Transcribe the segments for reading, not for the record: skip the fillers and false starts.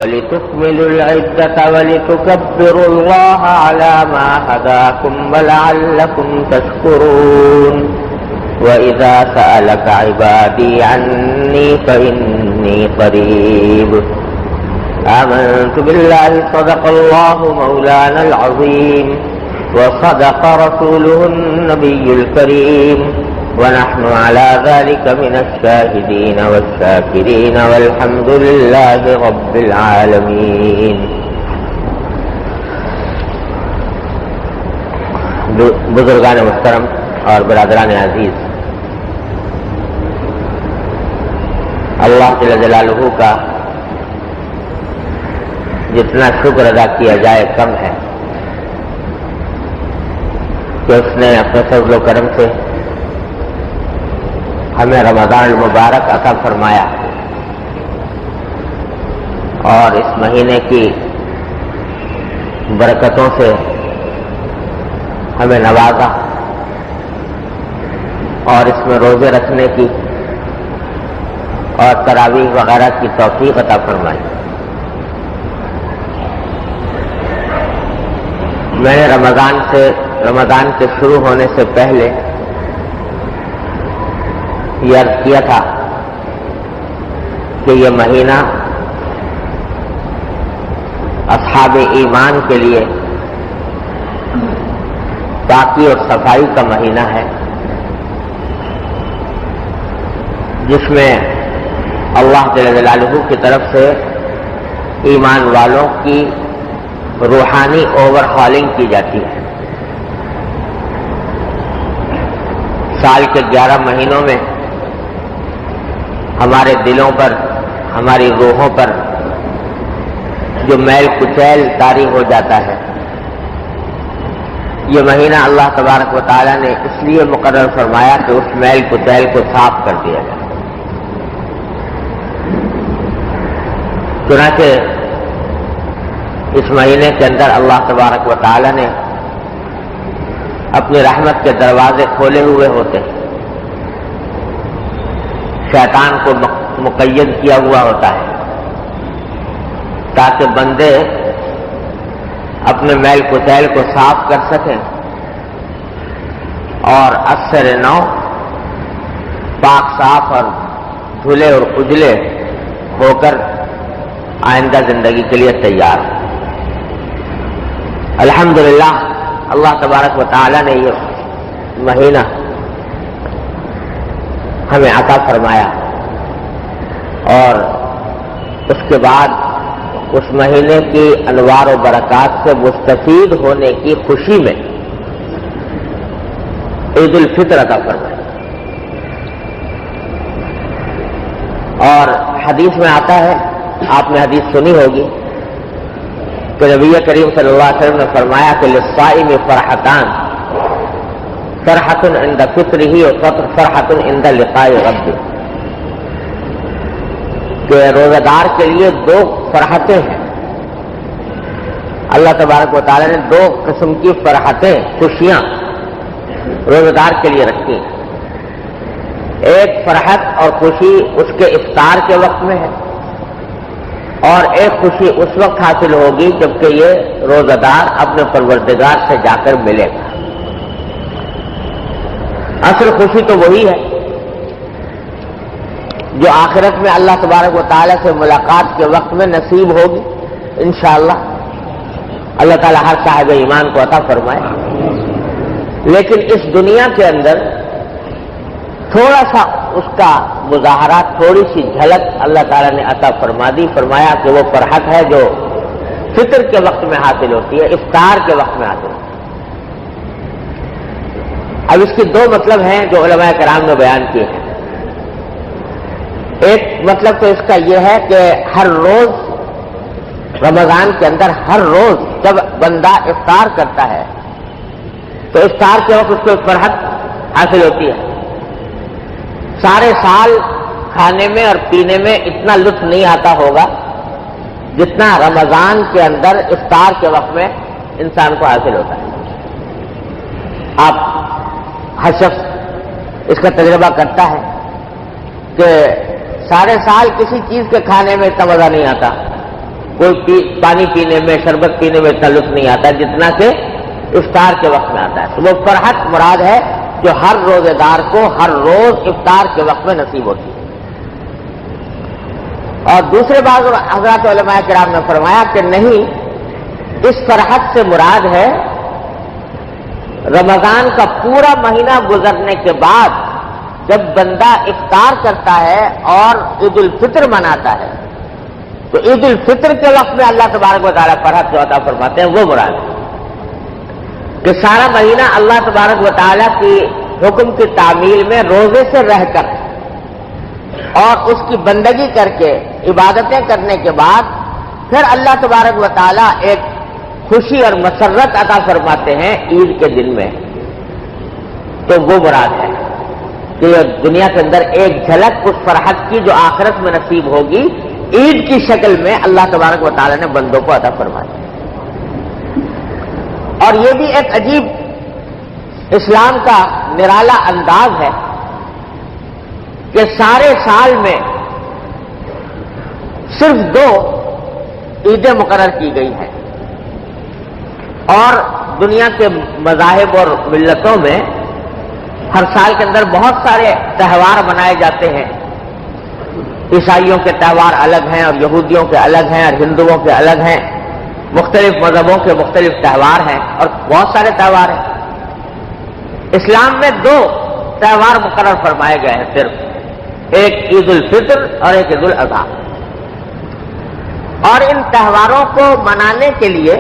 ولتكملوا العدة ولتكبروا الله على ما هداكم ولعلكم تشكرون وإذا سألك عبادي عني فإني قريب آمنت بالله صدق الله مولانا العظيم وصدق رسوله النبي الكريم ونحن على ذلك من الشاهدين والشاكرين والحمد لله رب العالمين. بزرگان محترم اور برادران عزیز، اللہ جل جلالہ کا جتنا شکر ادا کیا جائے کم ہے کہ اس نے اپنے فضل و کرم سے ہمیں رمضان المبارک عطا فرمایا اور اس مہینے کی برکتوں سے ہمیں نوازا اور اس میں روزے رکھنے کی اور تراویح وغیرہ کی توفیق عطا فرمائی. میں نے رمضان کے شروع ہونے سے پہلے یہ عرض کیا تھا کہ یہ مہینہ اصحاب ایمان کے لیے پاکی اور صفائی کا مہینہ ہے، جس میں اللہ جل جلالہ کی طرف سے ایمان والوں کی روحانی اوور ہالنگ کی جاتی ہے. سال کے 11 مہینوں میں ہمارے دلوں پر، ہماری روحوں پر جو میل کچیل طاری ہو جاتا ہے، یہ مہینہ اللہ تبارک و تعالیٰ نے اس لیے مقرر فرمایا کہ اس میل کچیل کو صاف کر دیا جائے. چنانچہ اس مہینے کے اندر اللہ تبارک و تعالیٰ نے اپنی رحمت کے دروازے کھولے ہوئے ہوتے ہیں، شیطان کو مقید کیا ہوا ہوتا ہے تاکہ بندے اپنے میل کچیل کو صاف کر سکیں اور اثر نو پاک صاف اور دھلے اور اجلے ہو کر آئندہ زندگی کے لیے تیار ہو. الحمدللہ اللہ تبارک و تعالیٰ نے یہ مہینہ ہمیں عطا فرمایا اور اس کے بعد اس مہینے کی انوار و برکات سے مستفید ہونے کی خوشی میں عید الفطر عطا فرمایا. اور حدیث میں آتا ہے، آپ نے حدیث سنی ہوگی کہ نبی کریم صلی اللہ علیہ وسلم نے فرمایا کہ للصائم فرحتان، فرحۃ عند فطرہ و فرحۃ عند لقاء ربہ، کہ روزہ دار کے لیے 2 فرحتیں ہیں. اللہ تبارک و تعالیٰ نے 2 قسم کی فرحتیں، خوشیاں روزہ دار کے لیے رکھی ہیں. ایک فرحت اور خوشی اس کے افطار کے وقت میں ہے، اور ایک خوشی اس وقت حاصل ہوگی جبکہ یہ روزہ دار اپنے پروردگار سے جا کر ملے گا. اصل خوشی تو وہی ہے جو آخرت میں اللہ تبارک و تعالیٰ سے ملاقات کے وقت میں نصیب ہوگی انشاءاللہ. اللہ تعالیٰ ہر صاحب ایمان کو عطا فرمائے. لیکن اس دنیا کے اندر تھوڑا سا اس کا مظاہرہ، تھوڑی سی جھلک اللہ تعالیٰ نے عطا فرما دی. فرمایا کہ وہ فرحت ہے جو فطر کے وقت میں حاصل ہوتی ہے، افطار کے وقت میں حاصل ہوتی ہے. اب اس کے 2 مطلب ہیں جو علماء کرام نے بیان کیے ہیں. ایک مطلب تو اس کا یہ ہے کہ ہر روز رمضان کے اندر، ہر روز جب بندہ افطار کرتا ہے تو افطار کے وقت اس کو ایک فرحت حاصل ہوتی ہے. سارے سال کھانے میں اور پینے میں اتنا لطف نہیں آتا ہوگا جتنا رمضان کے اندر افطار کے وقت میں انسان کو حاصل ہوتا ہے. آپ ہر شخص اس کا تجربہ کرتا ہے کہ سارے سال کسی چیز کے کھانے میں اتنا مزہ نہیں آتا، کوئی پانی پینے میں، شربت پینے میں اتنا لطف نہیں آتا جتنا کہ افطار کے وقت میں آتا ہے. تو وہ فرحت مراد ہے جو ہر روزے دار کو ہر روز افطار کے وقت میں نصیب ہوتی ہے. اور دوسرے بعض حضرات علماء کرام نے فرمایا کہ نہیں، اس فرحت سے مراد ہے رمضان کا پورا مہینہ گزرنے کے بعد جب بندہ افطار کرتا ہے اور عید الفطر مناتا ہے تو عید الفطر کے وقت میں اللہ تبارک و تعالیٰ فرحت جو عطا فرماتے ہیں وہ مراد ہے کہ سارا مہینہ اللہ تبارک و تعالیٰ کی حکم کی تعمیل میں روزے سے رہ کر اور اس کی بندگی کر کے عبادتیں کرنے کے بعد پھر اللہ تبارک و تعالیٰ ایک خوشی اور مسرت عطا فرماتے ہیں عید کے دن میں. تو وہ مراد ہے کہ دنیا کے اندر ایک جھلک اس فرحت کی جو آخرت میں نصیب ہوگی عید کی شکل میں اللہ تبارک و تعالیٰ نے بندوں کو عطا فرمایا. اور یہ بھی ایک عجیب اسلام کا نرالا انداز ہے کہ سارے سال میں صرف 2 عیدیں مقرر کی گئی ہیں اور دنیا کے مذاہب اور ملتوں میں ہر سال کے اندر بہت سارے تہوار منائے جاتے ہیں. عیسائیوں کے تہوار الگ ہیں اور یہودیوں کے الگ ہیں اور ہندوؤں کے الگ ہیں. مختلف مذہبوں کے مختلف تہوار ہیں اور بہت سارے تہوار ہیں. اسلام میں 2 تہوار مقرر فرمائے گئے ہیں صرف، ایک عید الفطر اور ایک عید الاضحیٰ. اور ان تہواروں کو منانے کے لیے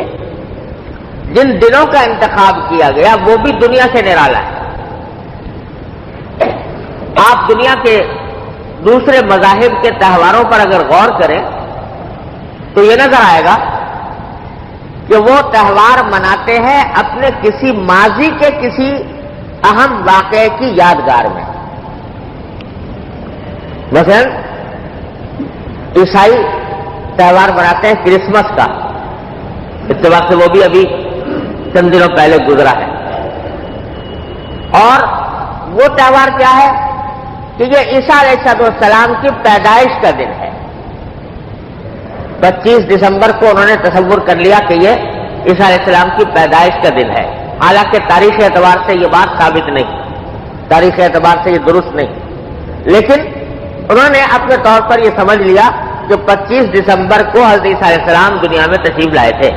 جن دنوں کا انتخاب کیا گیا وہ بھی دنیا سے نرالا ہے. آپ دنیا کے دوسرے مذاہب کے تہواروں پر اگر غور کریں تو یہ نظر آئے گا کہ وہ تہوار مناتے ہیں اپنے کسی ماضی کے کسی اہم واقعے کی یادگار میں. مثلا عیسائی تہوار مناتے ہیں کرسمس کا، اتفاق سے وہ بھی ابھی چند دنوں پہلے گزرا ہے. اور وہ تہوار کیا ہے کہ یہ عیسیٰ علیہ السلام کی پیدائش کا دن ہے. 25 دسمبر کو انہوں نے تصور کر لیا کہ یہ عیسیٰ علیہ السلام کی پیدائش کا دن ہے. حالانکہ تاریخی اعتبار سے یہ بات ثابت نہیں، تاریخی اعتبار سے یہ درست نہیں، لیکن انہوں نے اپنے طور پر یہ سمجھ لیا کہ 25 دسمبر کو حضرت عیسیٰ علیہ السلام دنیا میں تشریف لائے تھے.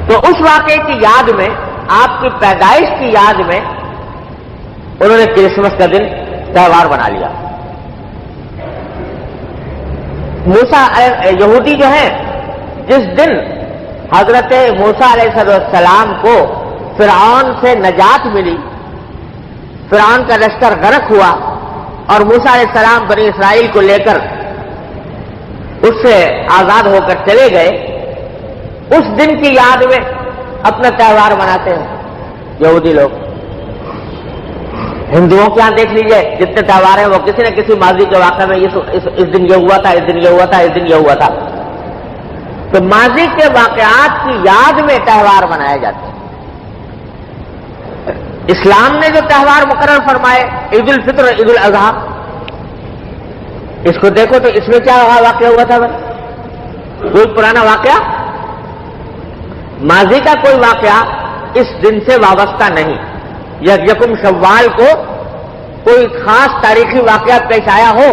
تو اس واقعے کی یاد میں، آپ کی پیدائش کی یاد میں انہوں نے کرسمس کا دن تہوار بنا لیا. موسیٰ یہودی جو ہیں، جس دن حضرت موسیٰ علیہ السلام کو فرعون سے نجات ملی، فرعون کا لشکر غرق ہوا اور موسیٰ علیہ السلام بنی اسرائیل کو لے کر اس سے آزاد ہو کر چلے گئے، اس دن کی یاد میں اپنا تہوار مناتے ہیں یہودی لوگ. ہندوؤں کے یہاں دیکھ لیجئے جتنے تہوار ہیں وہ کسی نہ کسی ماضی کے واقعے میں اس دن یہ ہوا تھا، اس دن یہ ہوا تھا، اس دن یہ ہوا تھا. تو ماضی کے واقعات کی یاد میں تہوار منائے جاتے ہیں. اسلام نے جو تہوار مقرر فرمائے عید الفطر اور عید الاضحیٰ، اس کو دیکھو تو اس میں کیا واقعہ ہوا تھا؟ کوئی پرانا واقعہ، ماضی کا کوئی واقعہ اس دن سے وابستہ نہیں. یکم شوال کو کوئی خاص تاریخی واقعہ پیش آیا ہو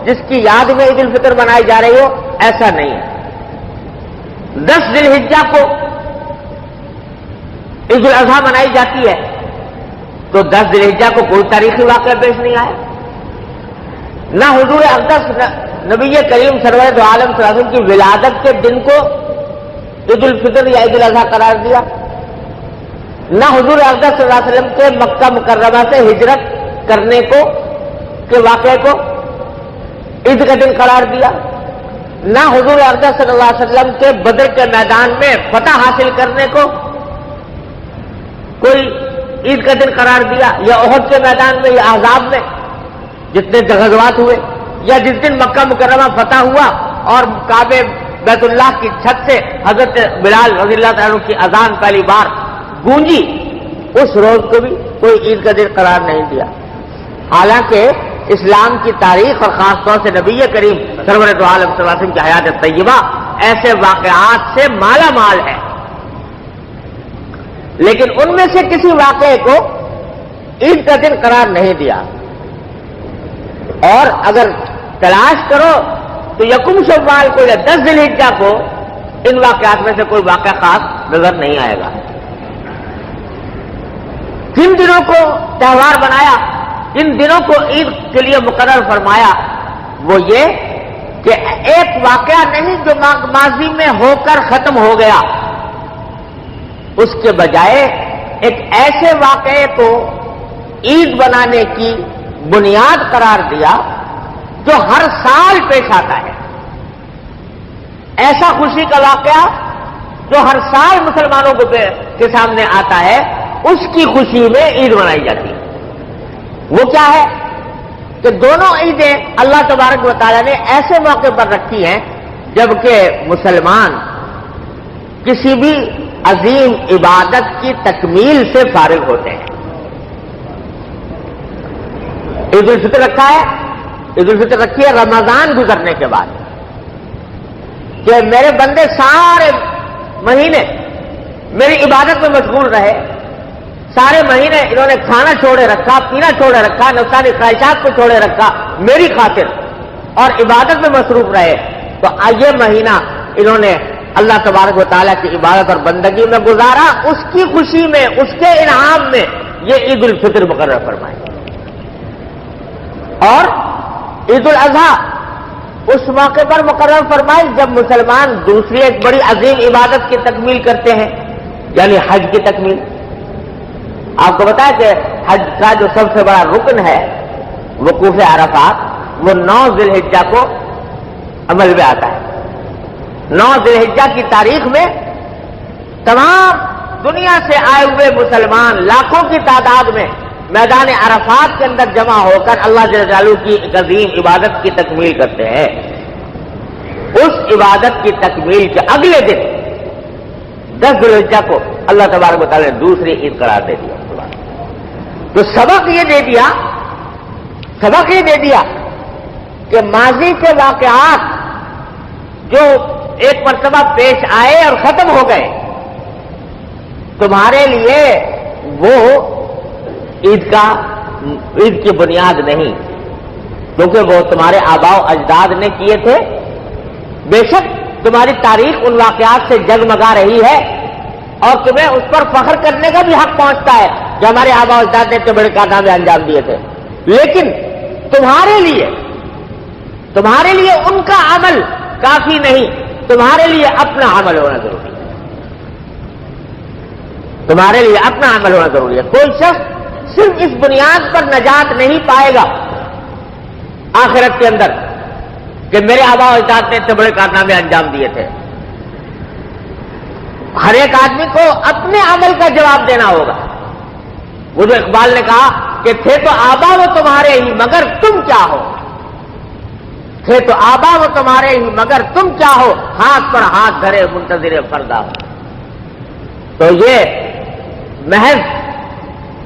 جس کی یاد میں عید الفطر منائی جا رہی ہو، ایسا نہیں ہے. 10 ذی الحجہ کو عید الاضحیٰ منائی جاتی ہے تو 10 ذی الحجہ کو کوئی تاریخی واقعہ پیش نہیں آیا. نہ حضور اقدس نبی کریم سرور دو عالم صلی اللہ علیہ وسلم کی ولادت کے دن کو عید الفطر یا عید الاضحیٰ قرار دیا، نہ حضور اقدس صلی اللہ علیہ وسلم کے مکہ مکرمہ سے ہجرت کرنے کے واقعے کو عید کا دن قرار دیا، نہ حضور اقدس صلی اللہ علیہ وسلم کے بدر کے میدان میں فتح حاصل کرنے کو کوئی عید کا دن قرار دیا، یا احد کے میدان میں یا احزاب میں جتنے غزوات ہوئے، یا جس دن مکہ مکرمہ فتح ہوا اور کعبے بیت اللہ کی چھت سے حضرت بلال رضی اللہ تعالیٰ کی اذان پہلی بار گونجی، اس روز کو بھی کوئی عید کا دن قرار نہیں دیا. حالانکہ اسلام کی تاریخ اور خاص طور سے نبی کریم سرور دو عالم صلی اللہ علیہ وسلم کی حیات طیبہ ایسے واقعات سے مالا مال ہے، لیکن ان میں سے کسی واقعے کو عید کا دن قرار نہیں دیا، اور اگر تلاش کرو تو یکم شوال کو یا 10 ذی الحجہ کو ان واقعات میں سے کوئی واقعہ خاص نظر نہیں آئے گا۔ جن دنوں کو تہوار بنایا، جن دنوں کو عید کے لیے مقرر فرمایا، وہ یہ کہ ایک واقعہ نہیں جو ماضی میں ہو کر ختم ہو گیا، اس کے بجائے ایک ایسے واقعے کو عید بنانے کی بنیاد قرار دیا جو ہر سال پیش آتا ہے، ایسا خوشی کا واقعہ جو ہر سال مسلمانوں کے سامنے آتا ہے، اس کی خوشی میں عید منائی جاتی ہے۔ وہ کیا ہے کہ دونوں عیدیں اللہ تبارک و تعالیٰ نے ایسے موقع پر رکھی ہیں جبکہ مسلمان کسی بھی عظیم عبادت کی تکمیل سے فارغ ہوتے ہیں۔ عید الفطر رکھا ہے، عید الفطر رکھی ہے رمضان گزرنے کے بعد، کہ میرے بندے سارے مہینے میری عبادت میں مشغول رہے، سارے مہینے انہوں نے کھانا چھوڑے رکھا، پینا چھوڑے رکھا، نفسانی خواہشات کو چھوڑے رکھا میری خاطر، اور عبادت میں مصروف رہے، تو یہ مہینہ انہوں نے اللہ تبارک و تعالیٰ کی عبادت اور بندگی میں گزارا، اس کی خوشی میں، اس کے انعام میں یہ عید الفطر مقرر فرمائی۔ اور عید الاضحیٰ اس موقع پر مقرر فرمائی جب مسلمان دوسری ایک بڑی عظیم عبادت کی تکمیل کرتے ہیں، یعنی حج کی تکمیل۔ آپ کو بتایا کہ حج کا جو سب سے بڑا رکن ہے وقوف عرفات، وہ 9 ذی الحجہ کو عمل میں آتا ہے۔ 9 ذی الحجہ کی تاریخ میں تمام دنیا سے آئے ہوئے مسلمان لاکھوں کی تعداد میں میدان عرفات کے اندر جمع ہو کر اللہ جل جلالہ کی ایک عظیم عبادت کی تکمیل کرتے ہیں۔ اس عبادت کی تکمیل کے اگلے دن 10 ذی الحجہ کو اللہ تبارک و تعالیٰ نے دوسری عید قرار دے دیا۔ تو سبق یہ دے دیا کہ ماضی کے واقعات جو ایک مرتبہ پیش آئے اور ختم ہو گئے، تمہارے لیے وہ عید کی بنیاد نہیں، کیونکہ وہ تمہارے آباء و اجداد نے کیے تھے۔ بے شک تمہاری تاریخ ان واقعات سے جگمگا رہی ہے اور تمہیں اس پر فخر کرنے کا بھی حق پہنچتا ہے کہ ہمارے آباء و اجداد نے اتنے بڑے کارنامے انجام دیے تھے، لیکن تمہارے لیے ان کا عمل کافی نہیں، تمہارے لیے اپنا عمل ہونا ضروری ہے۔ تمہارے لیے اپنا عمل ہونا ضروری ہے۔ کوئی شخص صرف اس بنیاد پر نجات نہیں پائے گا آخرت کے اندر کہ میرے آباء و اجداد نے اتنے بڑے کارنامے انجام دیے تھے۔ ہر ایک آدمی کو اپنے عمل کا جواب دینا ہوگا۔ وہ جو اقبال نے کہا کہ تھے تو آباء وہ تمہارے ہی مگر تم کیا ہو، تھے تو آباء وہ تمہارے ہی مگر تم کیا ہو، ہاتھ پر ہاتھ دھرے منتظر فردا ہو۔ تو یہ محض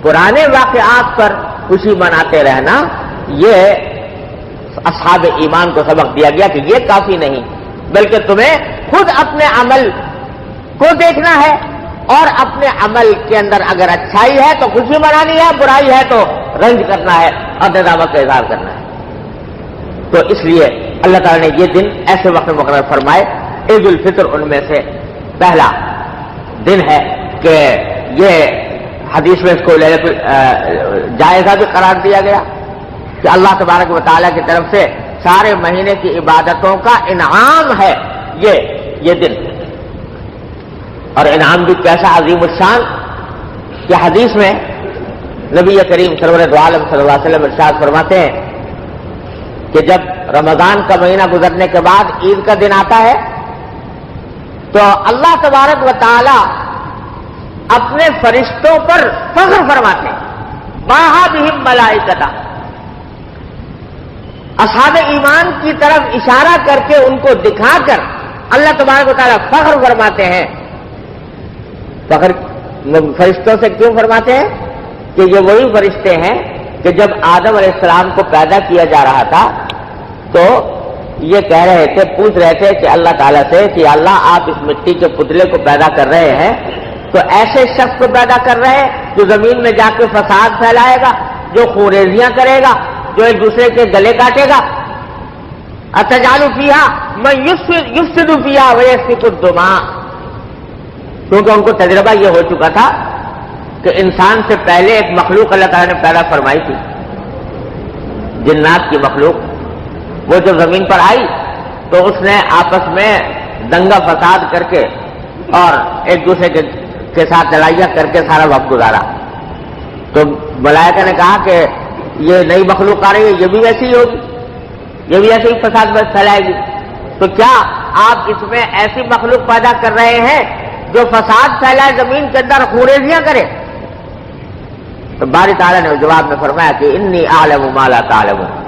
پرانے واقعات پر خوشی مناتے رہنا، یہ اصحاب ایمان کو سبق دیا گیا کہ یہ کافی نہیں، بلکہ تمہیں خود اپنے عمل کو دیکھنا ہے، اور اپنے عمل کے اندر اگر اچھائی ہے تو خوشی منانی ہے، برائی ہے تو رنج کرنا ہے اور ندامت کا اظہار کرنا ہے۔ تو اس لیے اللہ تعالیٰ نے یہ دن ایسے وقت مقرر فرمائے۔ عید الفطر ان میں سے پہلا دن ہے کہ یہ حدیث میں اس کو جائزہ بھی قرار دیا گیا کہ اللہ تبارک و تعالیٰ کی طرف سے سارے مہینے کی عبادتوں کا انعام ہے یہ دن، اور انعام بھی کیسا عظیم الشان کہ حدیث میں نبی کریم سرور دو عالم صلی اللہ علیہ وسلم ارشاد فرماتے ہیں کہ جب رمضان کا مہینہ گزرنے کے بعد عید کا دن آتا ہے تو اللہ تبارک و تعالی اپنے فرشتوں پر فخر فرماتے ہیں، واہا بہم ملائکتا، اصحاب ایمان کی طرف اشارہ کر کے ان کو دکھا کر اللہ تبارک و تعالی فخر فرماتے ہیں۔ فخر فرشتوں سے کیوں فرماتے ہیں؟ کہ یہ وہی فرشتے ہیں کہ جب آدم علیہ السلام کو پیدا کیا جا رہا تھا تو یہ کہہ رہے تھے، پوچھ رہے تھے کہ اللہ تعالیٰ سے کہ اللہ آپ اس مٹی کے پتلے کو پیدا کر رہے ہیں تو ایسے شخص کو پیدا کر رہے ہیں جو زمین میں جا کے فساد پھیلائے گا، جو خوریزیاں کرے گا، جو ایک دوسرے کے گلے کاٹے گا. اتجعل فیہا من یفسد فیہا ویسفک الدماء. کیونکہ ان کو تجربہ یہ ہو چکا تھا کہ انسان سے پہلے ایک مخلوق اللہ تعالیٰ نے پیدا فرمائی تھی، جنات کی مخلوق. وہ جب زمین پر آئی تو اس نے آپس میں دنگا فساد کر کے اور ایک دوسرے کے ساتھ لڑائیاں کر کے سارا وقت گزارا. تو ملائکہ نے کہا کہ یہ نئی مخلوق آ رہی ہے، یہ بھی ویسی ہی ہوگی، یہ بھی ایسے ہی فساد پھیلائے گی. تو کیا آپ اس میں ایسی مخلوق پیدا کر رہے ہیں جو فساد پھیلائے، زمین کے اندر خوریزیاں کرے؟ تو باری تعالیٰ نے جواب میں فرمایا کہ انی اعلم ما لا تعلمون.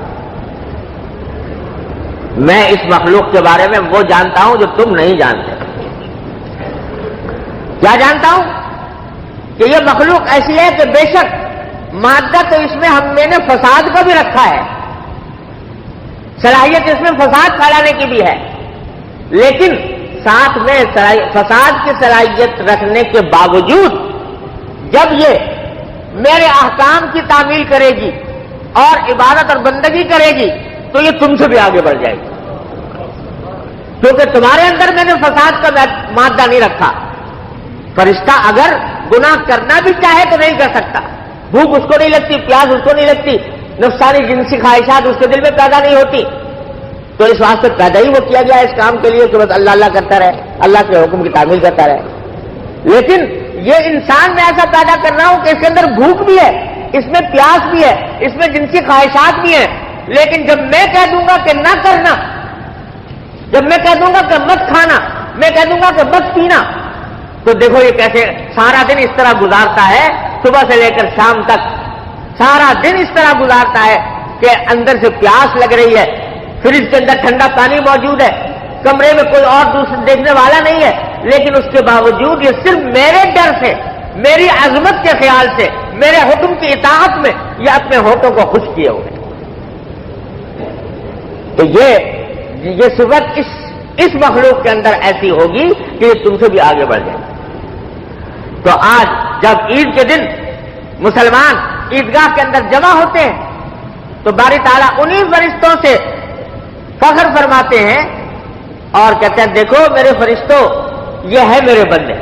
میں اس مخلوق کے بارے میں وہ جانتا ہوں جو تم نہیں جانتے. کیا جانتا ہوں؟ کہ یہ مخلوق ایسی ہے کہ بے شک مادہ تو اس میں میں نے فساد کا بھی رکھا ہے، صلاحیت اس میں فساد پھیلانے کی بھی ہے، لیکن ساتھ میں فساد کی صلاحیت رکھنے کے باوجود جب یہ میرے احکام کی تعمیل کرے گی اور عبادت اور بندگی کرے گی تو یہ تم سے بھی آگے بڑھ جائے گی، کیونکہ تمہارے اندر میں نے فساد کا مادہ نہیں رکھا. فرشتہ اگر گناہ کرنا بھی چاہے تو نہیں کر سکتا، بھوک اس کو نہیں لگتی، پیاس اس کو نہیں لگتی، نفسانی جنسی خواہشات اس کے دل میں پیدا نہیں ہوتی. تو اس واسطے پیدا ہی وہ کیا گیا اس کام کے لیے کہ بس اللہ اللہ کرتا رہے، اللہ کے حکم کی تعمیل کرتا رہے. لیکن یہ انسان میں ایسا پیدا کر رہا ہوں کہ اس کے اندر بھوک بھی ہے، اس میں پیاس بھی ہے، اس میں جنسی خواہشات بھی ہیں، لیکن جب میں کہہ دوں گا کہ نہ کرنا، جب میں کہہ دوں گا کہ مت کھانا، میں کہہ دوں گا کہ مت پینا، تو دیکھو یہ کیسے سارا دن اس طرح گزارتا ہے، صبح سے لے کر شام تک سارا دن اس طرح گزارتا ہے کہ اندر سے پیاس لگ رہی ہے، فریج کے اندر ٹھنڈا پانی موجود ہے، کمرے میں کوئی اور دوسرا دیکھنے والا نہیں ہے، لیکن اس کے باوجود یہ صرف میرے ڈر سے، میری عظمت کے خیال سے، میرے حکم کی اطاعت میں یہ اپنے ہونٹوں کو خشک کیے ہوئے. تو یہ صفت اس مخلوق کے اندر ایسی ہوگی کہ یہ تم سے بھی آگے بڑھ جائے. تو آج جب عید کے دن مسلمان عیدگاہ کے اندر جمع ہوتے ہیں تو باری تعالیٰ انہی فرشتوں سے فخر فرماتے ہیں اور کہتے ہیں دیکھو میرے فرشتوں، یہ ہے میرے بندے.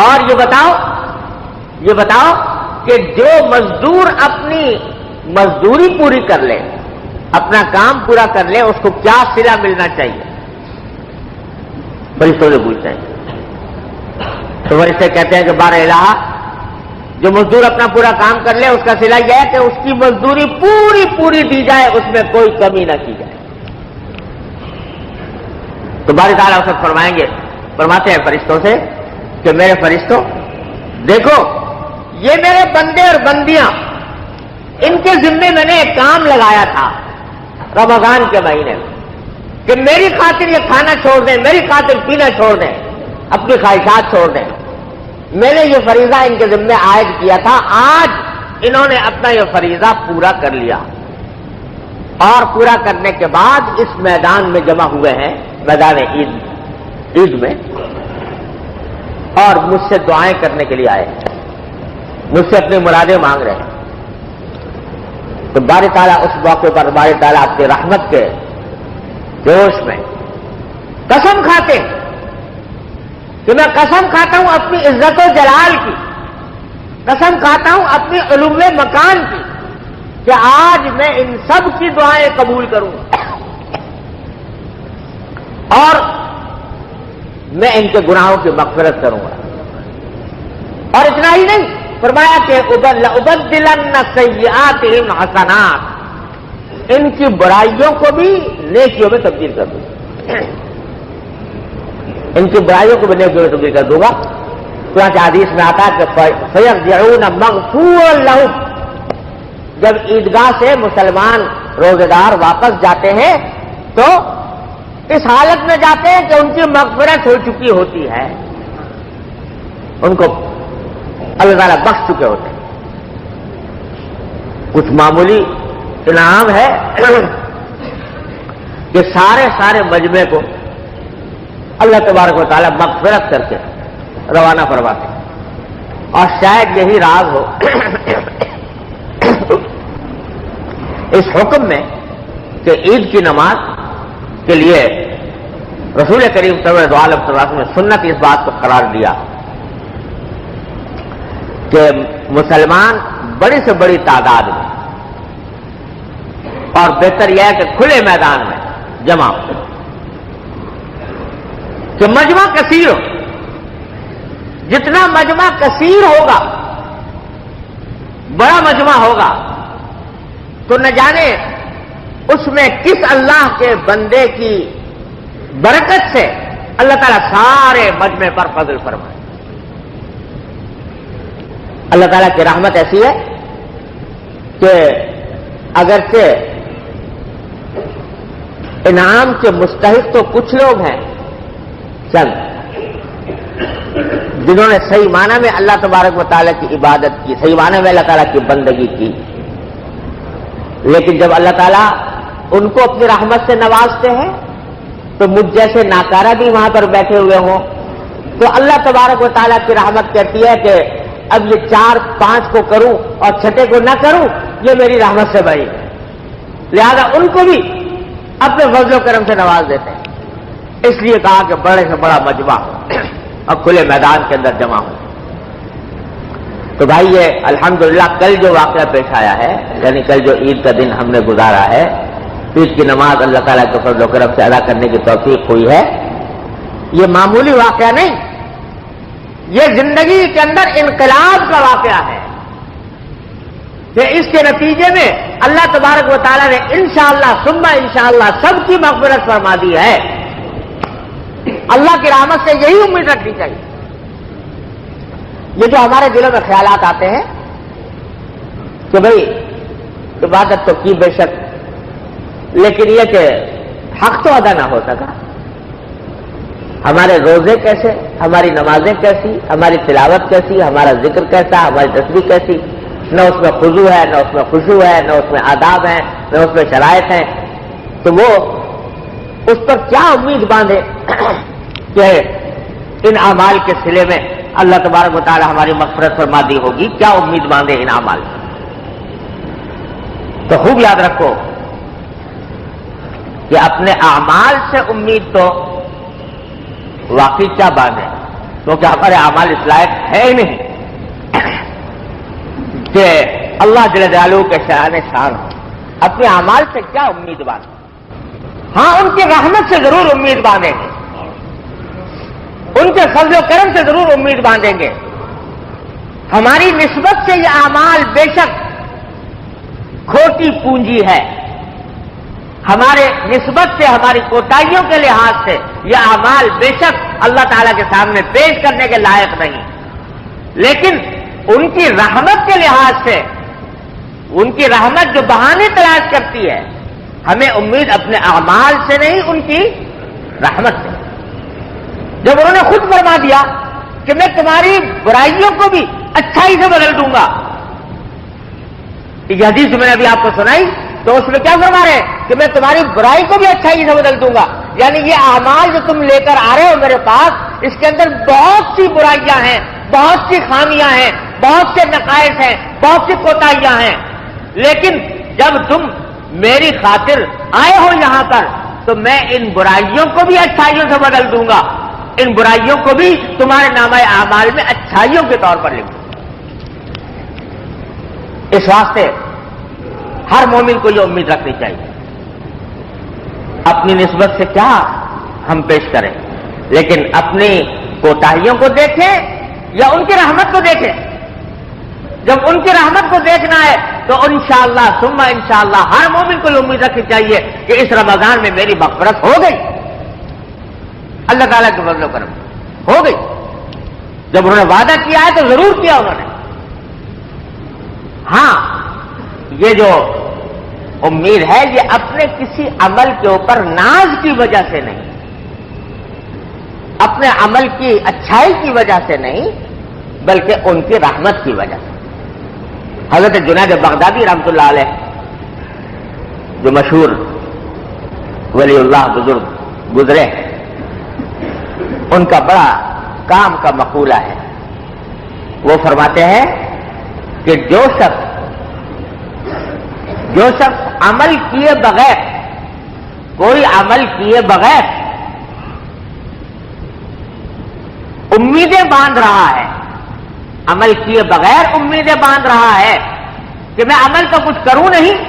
اور یہ بتاؤ کہ جو مزدور اپنی مزدوری پوری کر لے، اپنا کام پورا کر لے، اس کو کیا صلہ ملنا چاہیے؟ فرشتوں سے پوچھتے ہیں. تو فرشتے کہتے ہیں کہ بار الہ، جو مزدور اپنا پورا کام کر لے اس کا صلہ یہ ہے کہ اس کی مزدوری پوری دی جائے، اس میں کوئی کمی نہ کی جائے. تو باری تعالیٰ اسے فرماتے ہیں فرشتوں سے کہ میرے فرشتوں دیکھو، یہ میرے بندے اور بندیاں، ان کے ذمے میں نے ایک کام لگایا تھا رمضان کے مہینے میں کہ میری خاطر یہ کھانا چھوڑ دیں، میری خاطر پینا چھوڑ دیں، اپنی خواہشات چھوڑ دیں. میں نے یہ فریضہ ان کے ذمے عائد کیا تھا، آج انہوں نے اپنا یہ فریضہ پورا کر لیا، اور پورا کرنے کے بعد اس میدان میں جمع ہوئے ہیں، میدان عید میں، اور مجھ سے دعائیں کرنے کے لیے آئے، مجھ سے اپنی مرادیں مانگ رہے ہیں. تو باری تعالیٰ اس موقع پر باری تعالیٰ اپنی رحمت کے جوش میں قسم کھاتے کہ میں قسم کھاتا ہوں اپنی عزت و جلال کی، قسم کھاتا ہوں اپنی علو مکان کی، کہ آج میں ان سب کی دعائیں قبول کروں اور میں ان کے گناہوں کی مغفرت کروں گا. اور اتنا ہی نہیں، فرمایا کہ لَأُبَدِّلَنَّ سَيِّئَاتِهِمْ حَسَنَاتٍ، ان کی برائیوں کو بھی نیکیوں میں تبدیل کر دوں گا، ان کی برائیوں کو بھی نیکیوں میں تبدیل کر دوں گا. چنانچہ حدیث میں آتا ہے کہ فَيَرْجِعُونَ مَغْفُورًا لَهُمْ، جب عیدگاہ سے مسلمان روزے دار واپس جاتے ہیں تو اس حالت میں جاتے ہیں کہ ان کی مغفرت ہو چکی ہوتی ہے، ان کو اللہ تعالیٰ بخش چکے ہوتے ہیں. کچھ معمولی انعام ہے کہ سارے مجمع کو اللہ تبارک و تعالیٰ مغفرت کر کے روانہ فرماتے ہیں. اور شاید یہی راز ہو اس حکم میں کہ عید کی نماز کے لیے رسول کریم صلی اللہ علیہ وسلم نے سنت اس بات کو قرار دیا کہ مسلمان بڑی سے بڑی تعداد میں اور بہتر یہ ہے کہ کھلے میدان میں جمع ہو، کہ مجمع کثیر ہو. جتنا مجمع کثیر ہوگا، بڑا مجمع ہوگا، تو نہ جانے اس میں کس اللہ کے بندے کی برکت سے اللہ تعالیٰ سارے مجمع پر فضل فرمائے. اللہ تعالیٰ کی رحمت ایسی ہے کہ اگرچہ انعام کے مستحق تو کچھ لوگ ہیں، چند جنہوں نے صحیح معنی میں اللہ تبارک و تعالیٰ کی عبادت کی، صحیح معنی میں اللہ تعالیٰ کی بندگی کی، لیکن جب اللہ تعالیٰ ان کو اپنی رحمت سے نوازتے ہیں تو مجھ جیسے ناکارہ بھی وہاں پر بیٹھے ہوئے ہوں تو اللہ تبارک و تعالیٰ کی رحمت کہتی ہے کہ اب یہ 4-5 کو کروں اور 6 کو نہ کروں، یہ میری رحمت سے بڑی ہے، لہذا ان کو بھی اپنے فضل و کرم سے نواز دیتے ہیں. اس لیے کہا کہ بڑے سے بڑا مجمع اور کھلے میدان کے اندر جمع ہو. تو بھائی یہ الحمدللہ کل جو واقعہ پیش آیا ہے، یعنی کل جو عید کا دن ہم نے گزارا ہے، عید کی نماز اللہ تعالیٰ کے فضل و کرم سے ادا کرنے کی توفیق ہوئی ہے، یہ معمولی واقعہ نہیں، یہ زندگی کے اندر انقلاب کا واقعہ ہے کہ اس کے نتیجے میں اللہ تبارک و تعالیٰ نے انشاءاللہ ثم انشاءاللہ سب کی مغفرت فرما دی ہے. اللہ کی رحمت سے یہی امید رکھنی چاہیے. یہ جو ہمارے دلوں میں خیالات آتے ہیں کہ بھئی عبادت تو کی بے شک، لیکن یہ کہ حق تو ادا نہ ہو سکا. ہمارے روزے کیسے، ہماری نمازیں کیسی، ہماری تلاوت کیسی، ہمارا ذکر کیسا، ہماری تسبیح کیسی، نہ اس میں خضوع ہے، نہ اس میں خشوع ہے، نہ اس میں آداب ہیں، نہ اس میں شرائط ہیں. تو وہ اس پر کیا امید باندھے کہ ان اعمال کے صلے میں اللہ تبارک و تعالی ہماری مغفرت فرما دی ہوگی، کیا امید باندھے ان اعمال سے. تو خوب یاد رکھو کہ اپنے اعمال سے امید تو واقعی کیا باندھے، کیونکہ ہمارے اعمال اس لائق ہے ہی نہیں کہ اللہ جل جلالہ کے شان شان ہو. اپنے اعمال سے کیا امید باندھے؟ ہاں ان کی رحمت سے ضرور امید باندھیں گے، ان کے فضل و کرم سے ضرور امید باندھیں گے. ہماری نسبت سے یہ اعمال بے شک کھوٹی پونجی ہے، ہمارے نسبت سے ہماری کوتاہیوں کے لحاظ سے یہ اعمال بے شک اللہ تعالیٰ کے سامنے پیش کرنے کے لائق نہیں، لیکن ان کی رحمت کے لحاظ سے، ان کی رحمت جو بہانے تلاش کرتی ہے، ہمیں امید اپنے اعمال سے نہیں، ان کی رحمت سے. جب انہوں نے خود فرما دیا کہ میں تمہاری برائیوں کو بھی اچھائی سے بدل دوں گا، یہ حدیث میں نے ابھی آپ کو سنائی، تو اس میں کیا فرما رہے ہیں کہ میں تمہاری برائی کو بھی اچھائی سے بدل دوں گا. یعنی یہ اعمال جو تم لے کر آ رہے ہو میرے پاس، اس کے اندر بہت سی برائیاں ہیں، بہت سی خامیاں ہیں، بہت سے نقائص ہیں، بہت سی کوتاہیاں ہیں، لیکن جب تم میری خاطر آئے ہو یہاں پر تو میں ان برائیوں کو بھی اچھائیوں سے بدل دوں گا، ان برائیوں کو بھی تمہارے نامہ اعمال میں اچھائیوں کے طور پر لکھ دوں. اس واسطے ہر مومن کو یہ امید رکھنی چاہیے. اپنی نسبت سے کیا ہم پیش کریں، لیکن اپنی کوتاہیوں کو دیکھیں یا ان کی رحمت کو دیکھیں. جب ان کی رحمت کو دیکھنا ہے تو انشاءاللہ ثم انشاءاللہ ہر مومن کو یہ امید رکھنی چاہیے کہ اس رمضان میں میری مغفرت ہو گئی، اللہ تعالیٰ کے فضل و کرم ہو گئی. جب انہوں نے وعدہ کیا ہے تو ضرور کیا انہوں نے. ہاں یہ جو امید ہے یہ اپنے کسی عمل کے اوپر ناز کی وجہ سے نہیں، اپنے عمل کی اچھائی کی وجہ سے نہیں، بلکہ ان کی رحمت کی وجہ سے. حضرت جنید بغدادی رحمۃ اللہ علیہ جو مشہور ولی اللہ بزرگ گزرے ہیں، ان کا بڑا کام کا مقولہ ہے. وہ فرماتے ہیں کہ جو شخص عمل کیے بغیر، کوئی عمل کیے بغیر امیدیں باندھ رہا ہے، عمل کیے بغیر امیدیں باندھ رہا ہے کہ میں عمل تو کچھ کروں نہیں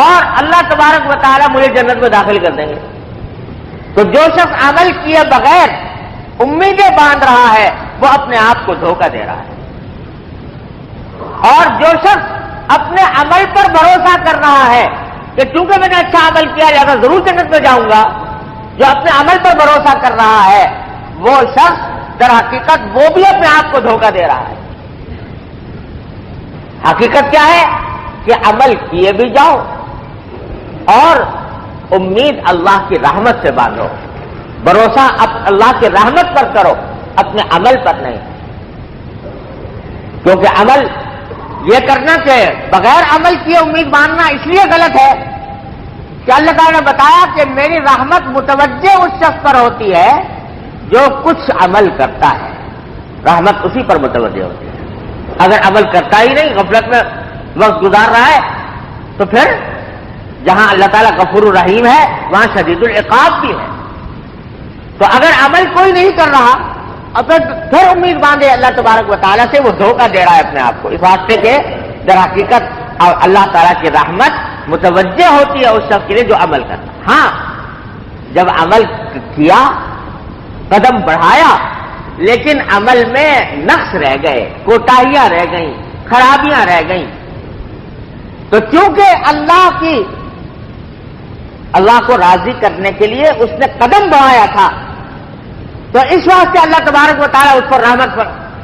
اور اللہ تبارک و تعالیٰ مجھے جنت میں داخل کر دیں گے، تو جو شخص عمل کیے بغیر امیدیں باندھ رہا ہے وہ اپنے آپ کو دھوکہ دے رہا ہے. اور جو شخص اپنے عمل پر بھروسہ کر رہا ہے کہ چونکہ میں نے اچھا عمل کیا لہذا ضرور جنت میں جاؤں گا، جو اپنے عمل پر بھروسہ کر رہا ہے وہ شخص در حقیقت وہ بھی اپنے آپ کو دھوکہ دے رہا ہے. حقیقت کیا ہے کہ عمل کیے بھی جاؤ اور امید اللہ کی رحمت سے باندھو، بھروسہ اللہ کی رحمت پر کرو، اپنے عمل پر نہیں. کیونکہ عمل یہ کرنا کہ بغیر عمل کیے امید باندھنا اس لیے غلط ہے کہ اللہ تعالیٰ نے بتایا کہ میری رحمت متوجہ اس شخص پر ہوتی ہے جو کچھ عمل کرتا ہے، رحمت اسی پر متوجہ ہوتی ہے. اگر عمل کرتا ہی نہیں، غفلت میں وقت گزار رہا ہے، تو پھر جہاں اللہ تعالیٰ غفور الرحیم ہے وہاں شدید العقاب بھی ہے. تو اگر عمل کوئی نہیں کر رہا اور پھر امید باندھے اللہ تبارک و تعالیٰ سے، وہ دھوکہ دے رہا ہے اپنے آپ کو. اس واسطے کہ در حقیقت اللہ تعالیٰ کی رحمت متوجہ ہوتی ہے اس شخص کے لیے جو عمل کرتا. ہاں جب عمل کیا، قدم بڑھایا، لیکن عمل میں نقص رہ گئے، کوتاہیاں رہ گئیں، خرابیاں رہ گئیں، تو چونکہ اللہ کو راضی کرنے کے لیے اس نے قدم بڑھایا تھا، تو اس واسطے اللہ تبارک و تعالیٰ اس پر رحمت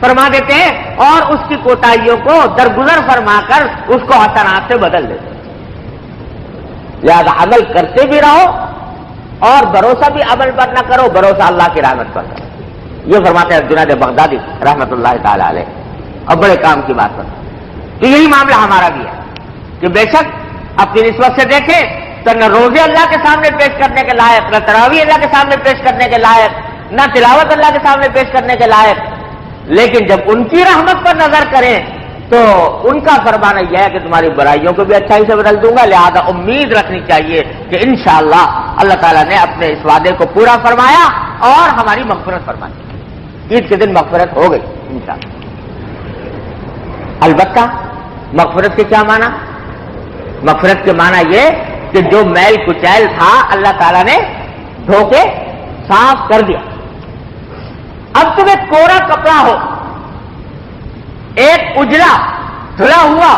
فرما دیتے ہیں اور اس کی کوتاہیوں کو درگزر فرما کر اس کو حسنات سے بدل دیتے ہیں. لہذا عمل کرتے بھی رہو اور بھروسہ بھی عمل پر نہ کرو، بھروسہ اللہ کی رحمت پر کرو. یہ فرماتے ہیں جنید بغدادی رحمت اللہ تعالی علیہ، اور بڑے کام کی بات پر. تو یہی معاملہ ہمارا بھی ہے کہ بے شک اپنی نسبت سے دیکھیں تو نہ روزے اللہ کے سامنے پیش کرنے کے لائق، نہ تراویح اللہ کے سامنے پیش کرنے کے لائق، نہ تلاوت اللہ کے سامنے پیش کرنے کے لائق، لیکن جب ان کی رحمت پر نظر کریں تو ان کا فرمانا یہ ہے کہ تمہاری برائیوں کو بھی اچھائی سے بدل دوں گا. لہذا امید رکھنی چاہیے کہ انشاءاللہ اللہ تعالیٰ نے اپنے اس وعدے کو پورا فرمایا اور ہماری مغفرت فرمائی. عید کے دن مغفرت ہو گئی انشاءاللہ. البتہ مغفرت کے کیا معنی؟ مغفرت کے معنی یہ کہ جو میل کچیل تھا اللہ تعالیٰ نے دھو کے صاف کر دیا. اب تمہیں کوڑا کپڑا ہو، ایک اجلا دھلا ہوا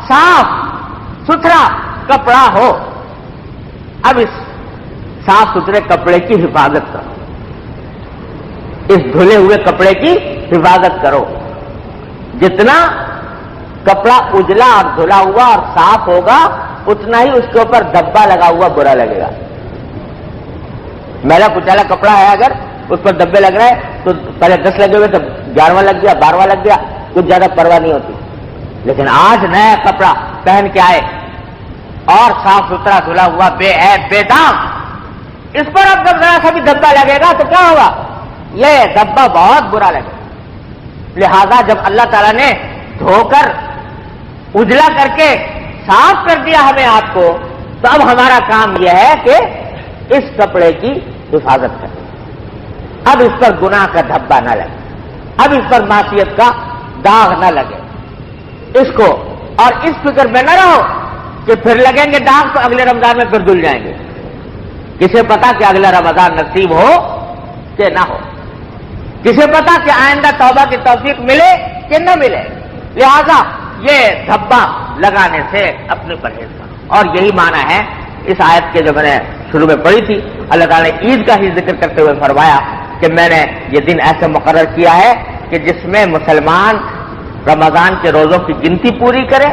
صاف ستھرا کپڑا ہو، اب اس صاف ستھرے کپڑے کی حفاظت کرو، اس دھلے ہوئے کپڑے کی حفاظت کرو. جتنا کپڑا اجلا اور دھلا ہوا اور صاف ہوگا اتنا ہی اس کے اوپر دبا لگا ہوا برا لگے گا. میرا کچالا کپڑا ہے اگر اس پر دبے لگ رہے ہیں تو پہلے 10 لگے ہوئے تو 11واں لگ گیا، 12واں لگ گیا، کچھ زیادہ پرواہ نہیں ہوتی. لیکن آج نیا کپڑا پہن کے آئے اور صاف ستھرا دھلا ہوا بے عیب بے داغ، اس پر اب جب ذرا سا بھی دبا لگے گا تو کیا ہوگا؟ یہ دبا بہت برا لگے. لہذا جب اللہ تعالیٰ نے دھو کر اجلا کر کے صاف کر دیا ہمیں آپ کو، تو اب ہمارا کام یہ ہے کہ اس کپڑے کی حفاظت کریں. اب اس پر گناہ کا دھبا نہ لگے، اب اس پر معصیت کا داغ نہ لگے. اس کو اور اس فکر میں نہ رہو کہ پھر لگیں گے داغ تو اگلے رمضان میں پھر دھل جائیں گے. کسے پتا کہ اگلا رمضان نصیب ہو کہ نہ ہو، کسے پتا کہ آئندہ توبہ کی توفیق ملے کہ نہ ملے. لہذا یہ دھبا لگانے سے اپنے پرہیز کرو. اور یہی معنی ہے اس آیت کے جو میں نے شروع میں پڑھی تھی، اللہ تعالیٰ نے عید کا ہی ذکر کرتے ہوئے فرمایا کہ میں نے یہ دن ایسے مقرر کیا ہے کہ جس میں مسلمان رمضان کے روزوں کی گنتی پوری کرے،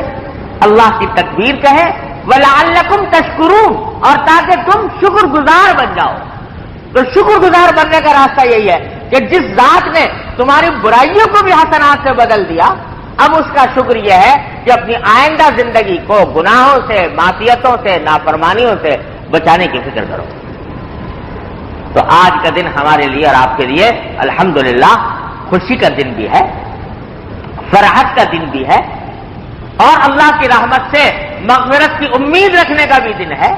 اللہ کی تکبیر کہے، وَلَعَلَّكُمْ تَشْكُرُونَ، اور تاکہ تم شکر گزار بن جاؤ. تو شکر گزار بننے کا راستہ یہی ہے کہ جس ذات نے تمہاری برائیوں کو بھی حسنات سے بدل دیا، اب اس کا شکر یہ ہے کہ اپنی آئندہ زندگی کو گناہوں سے، معصیتوں سے، نافرمانیوں سے بچانے کی فکر کرو. تو آج کا دن ہمارے لیے اور آپ کے لیے الحمدللہ خوشی کا دن بھی ہے، فرحت کا دن بھی ہے، اور اللہ کی رحمت سے مغفرت کی امید رکھنے کا بھی دن ہے،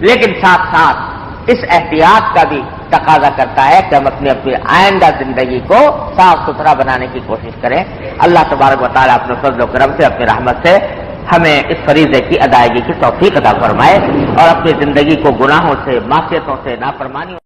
لیکن ساتھ ساتھ اس احتیاط کا بھی تقاضا کرتا ہے کہ ہم اپنی آئندہ زندگی کو صاف ستھرا بنانے کی کوشش کریں۔ اللہ تبارک و تعالیٰ اپنے فضل و کرم سے، اپنی رحمت سے ہمیں اس فریضے کی ادائیگی کی توفیق عطا فرمائے، اور اپنی زندگی کو گناہوں سے، معصیتوں سے، نافرمانیوں